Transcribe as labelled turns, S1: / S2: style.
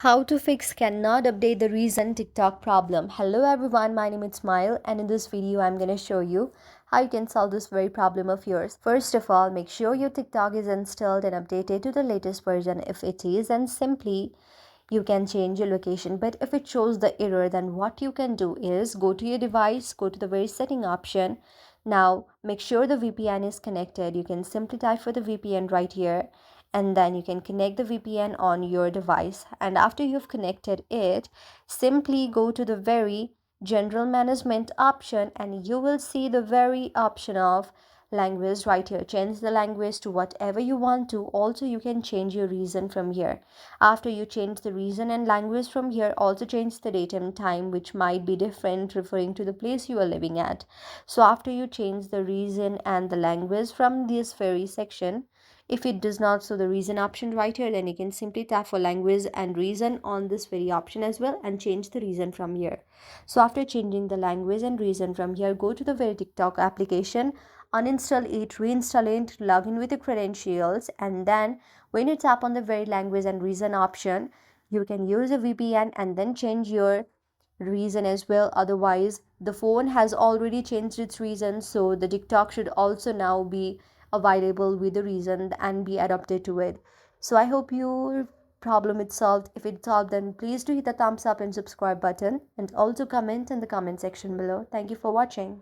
S1: How to fix cannot update the reason TikTok problem. Hello everyone, my name is Smile and in this video I'm going to show you how you can solve this very problem of yours. First of all, make sure your TikTok is installed and updated to the latest version if it is, and simply you can change your location. But if it shows the error, then what you can do is go to your device, go to the very setting option. Now make sure the VPN is connected. You can simply type for the VPN right here, and then you can connect the VPN on your device. And after you've connected it, simply go to the very general management option and you will see the very option of language right here. Change the language to whatever you want to. Also, you can change your reason from here. After you change the reason and language from here, also change the date and time, which might be different referring to the place you are living at. So after you change the reason and the language from this very section, if it does not show the reason option right here, then you can simply tap for language and reason on this very option as well and change the reason from here. So after changing the language and reason from here, go to the very TikTok application, uninstall it, reinstall it, log in with the credentials, and then when you tap on the very language and reason option, you can use a VPN and then change your reason as well. Otherwise, the phone has already changed its reason, so the TikTok should also now be available with the reason and be adapted to it. So I hope your problem is solved. If it's solved, then please do hit the thumbs up and subscribe button and also comment in the comment section below. Thank you for watching.